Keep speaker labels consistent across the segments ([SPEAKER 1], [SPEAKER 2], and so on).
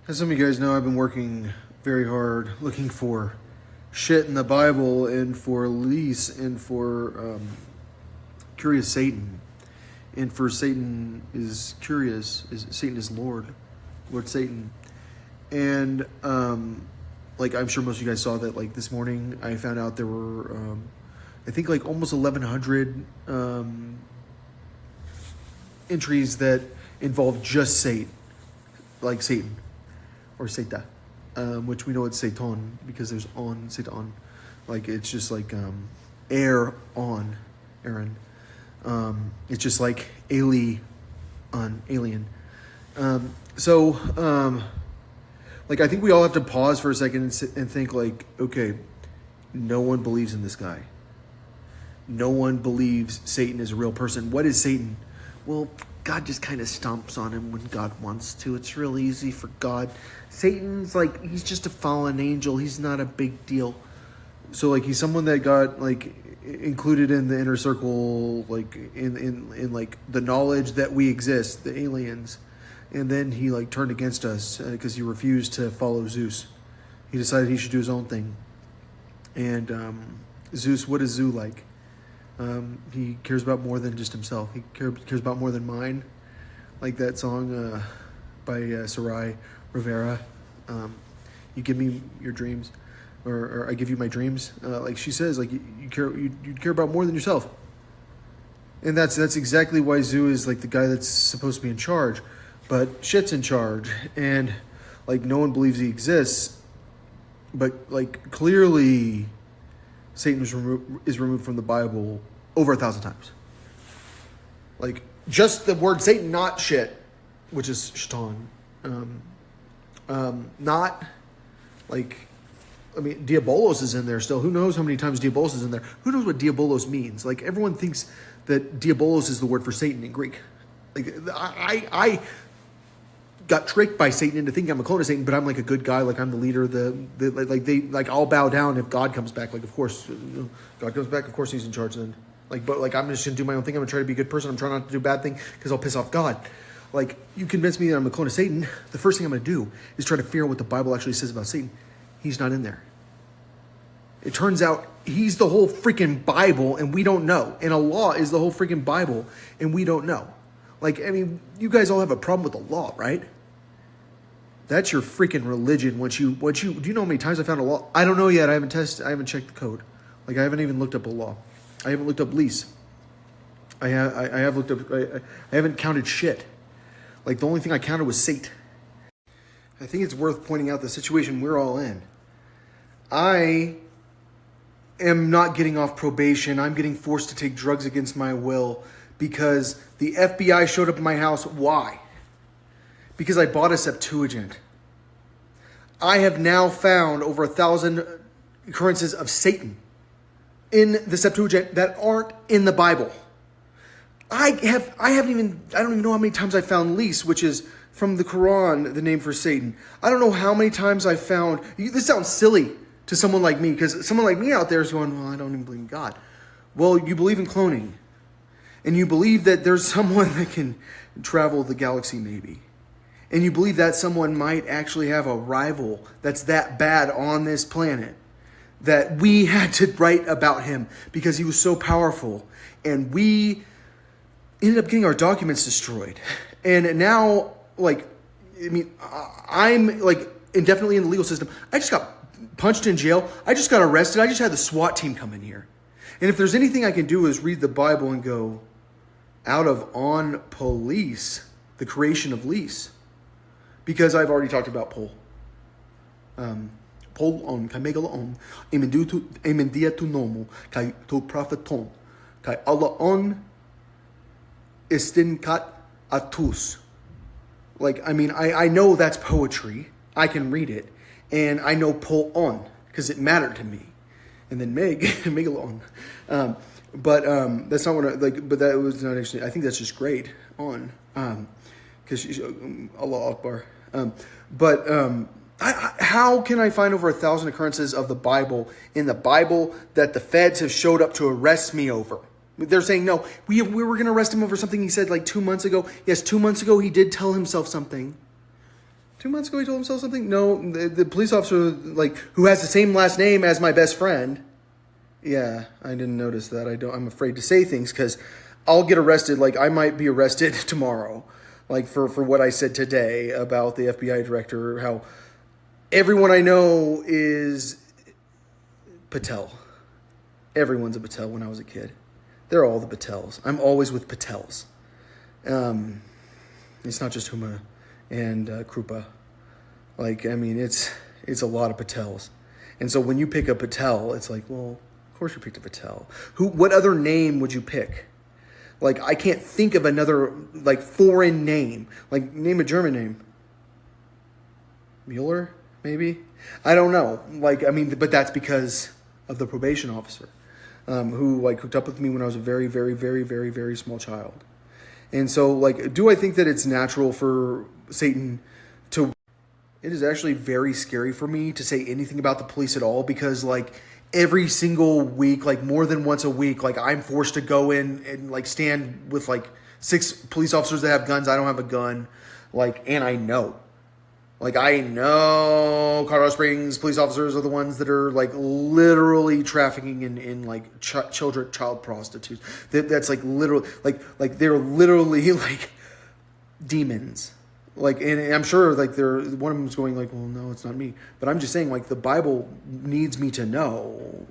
[SPEAKER 1] As some of you guys know, I've been working very hard looking for shit in the Bible and for lease and for curious Satan. And for Satan is curious, Satan is Lord Satan. And I'm sure most of you guys saw that this morning I found out there were I think almost 1,100 entries that involve just Satan, Satan. Or Seta, which we know it's Satan because there's on, Satan. It's just air on, Aaron. It's just like alien. I think we all have to pause for a second and think okay, no one believes in this guy. No one believes Satan is a real person. What is Satan? Well, God just kind of stomps on him when God wants to. It's real easy for God. Satan's he's just a fallen angel. He's not a big deal. So he's someone that got included in the inner circle, in the knowledge that we exist, the aliens. And then he turned against us because he refused to follow Zeus. He decided he should do his own thing. And Zeus, what is Zeus like? He cares about more than just himself. He cares about more than mine. Like that song by Sarai Rivera. You give me your dreams, or I give you my dreams. She says, you care about more than yourself. And that's exactly why Zeus is the guy that's supposed to be in charge, but shit's in charge, and no one believes he exists. But clearly, Satan is removed from the Bible over 1,000 times. Just the word Satan, not shit, which is shaitan. Diabolos is in there still. Who knows how many times Diabolos is in there? Who knows what Diabolos means? Everyone thinks that Diabolos is the word for Satan in Greek. I got tricked by Satan into thinking I'm a clone of Satan, but I'm a good guy. I'm the leader. I'll bow down if God comes back. Of course, God comes back. Of course, he's in charge then. But I'm just gonna do my own thing. I'm gonna try to be a good person. I'm trying not to do a bad thing because I'll piss off God. You convince me that I'm a clone of Satan. The first thing I'm gonna do is try to figure out what the Bible actually says about Satan. He's not in there. It turns out he's the whole freaking Bible, and we don't know. And Allah is the whole freaking Bible, and we don't know. You guys all have a problem with the law, right? That's your freaking religion. Do you know how many times I found a law? I don't know yet. I haven't checked the code. I haven't even looked up a law. I haven't looked up lease. I have looked up. I haven't counted shit. The only thing I counted was Satan. I think it's worth pointing out the situation we're all in. I am not getting off probation. I'm getting forced to take drugs against my will because the FBI showed up at my house. Why? Because I bought a Septuagint. I have now found over 1,000 occurrences of Satan in the Septuagint that aren't in the Bible. I don't even know how many times I found lease, which is from the Quran, the name for Satan. I don't know how many times I found, this sounds silly to someone like me, because someone like me out there is going, well, I don't even believe in God. Well, you believe in cloning. And you believe that there's someone that can travel the galaxy maybe. And you believe that someone might actually have a rival that's that bad on this planet, that we had to write about him because he was so powerful. And we ended up getting our documents destroyed. And now, I'm indefinitely in the legal system. I just got punched in jail. I just got arrested. I just had the SWAT team come in here. And if there's anything I can do is read the Bible and go, out of on police, the creation of lease. Because I've already talked about Pol. Pol on, kai megala on, emendia tu nomo, kai tu propheton, kai Allah on, istinkat atus. I know that's poetry. I can read it. And I know Pol on, because it mattered to me. And then megalon. But that's not what but that was not actually, I think that's just great on. Because she's, Allah Akbar. How can I find over 1,000 occurrences of the Bible in the Bible that the feds have showed up to arrest me over? They're saying, no, we were going to arrest him over something he said 2 months ago. Yes, 2 months ago he did tell himself something. 2 months ago he told himself something? No, the police officer, like, who has the same last name as my best friend. Yeah, I didn't notice that. I'm afraid to say things because I'll get arrested. Like, I might be arrested tomorrow, like, for what I said today about the FBI director, how everyone I know is Patel. Everyone's a Patel when I was a kid. They're all the Patels. I'm always with Patels. It's not just Huma and Krupa. Like, I mean, it's a lot of Patels. And so when you pick a Patel, it's like, well, of course you picked a Patel. What other name would you pick? Like, I can't think of another, like, foreign name. Like, name a German name. Mueller, maybe? I don't know. Like, I mean, but that's because of the probation officer, who, like, hooked up with me when I was a very, very, very, very, very small child. And so, like, do I think that it's natural for Satan to... It is actually very scary for me to say anything about the police at all because, like, every single week, like, more than once a week, like, I'm forced to go in and, like, stand with, like, 6 police officers that have guns. I don't have a gun. Like, and I know. Like, I know Colorado Springs police officers are the ones that are, like, literally trafficking in like, child prostitutes. That's, like, literally, like, they're literally, like, demons. Like, and I'm sure, like, one of them's going, like, well, no, it's not me. But I'm just saying, like, the Bible needs me to know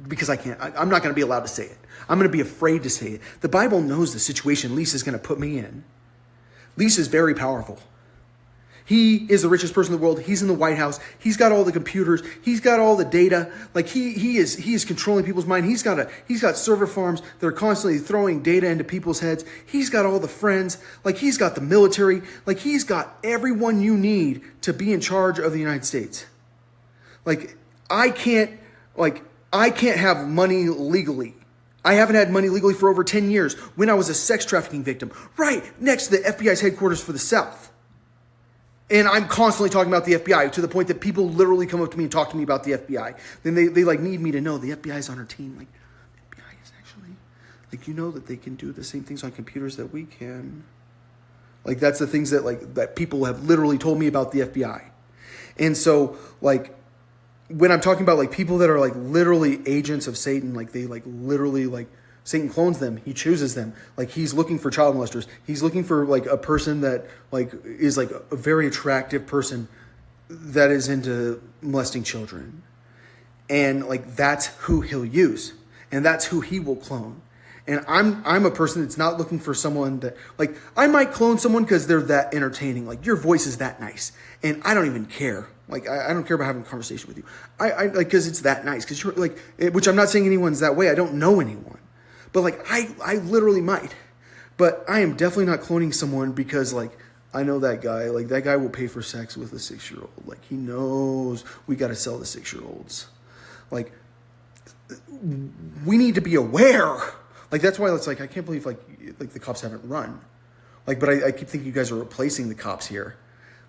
[SPEAKER 1] because I'm not going to be allowed to say it. I'm going to be afraid to say it. The Bible knows the situation Lisa's going to put me in. Lisa's very powerful. He is the richest person in the world. He's in the White House. He's got all the computers. He's got all the data. Like, he is controlling people's mind. He's got server farms that are constantly throwing data into people's heads. He's got all the friends. Like, he's got the military. Like, he's got everyone you need to be in charge of the United States. Like, I can't have money legally. I haven't had money legally for over 10 years when I was a sex trafficking victim, right next to the FBI's headquarters for the South. And I'm constantly talking about the FBI to the point that people literally come up to me and talk to me about the FBI. Then they like need me to know the FBI is on our team. Like, the FBI is actually, like, you know that they can do the same things on computers that we can. Like, that's the things that people have literally told me about the FBI. And so, like, when I'm talking about, like, people that are, like, literally agents of Satan, like, they, like, literally, like, Satan clones them. He chooses them. Like, he's looking for child molesters. He's looking for, like, a person that, like, is, like, a very attractive person that is into molesting children. And, like, that's who he'll use. And that's who he will clone. And I'm a person that's not looking for someone that, like, I might clone someone because they're that entertaining. Like, your voice is that nice. And I don't even care. Like, I don't care about having a conversation with you. I like, because it's that nice. Because you're, like, which I'm not saying anyone's that way. I don't know anyone. But, like, I literally might. But I am definitely not cloning someone because, like, I know that guy. Like, that guy will pay for sex with a 6-year-old. Like, he knows we got to sell the 6-year-olds. Like, we need to be aware. Like, that's why it's like, I can't believe, like the cops haven't run. Like, but I keep thinking you guys are replacing the cops here.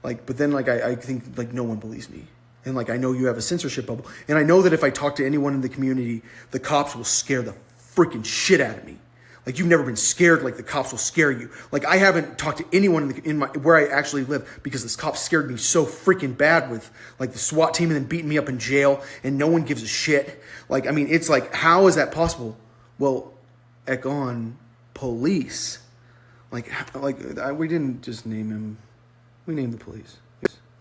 [SPEAKER 1] Like, but then, like, I think, like, no one believes me. And, like, I know you have a censorship bubble. And I know that if I talk to anyone in the community, the cops will scare the freaking shit out of me. Like, you've never been scared like the cops will scare you. Like, I haven't talked to anyone in where I actually live because this cop scared me so freaking bad with, like, the SWAT team and then beating me up in jail and no one gives a shit. Like, I mean, it's like, how is that possible? Well, Ekon Police. We didn't just name him. We named the police.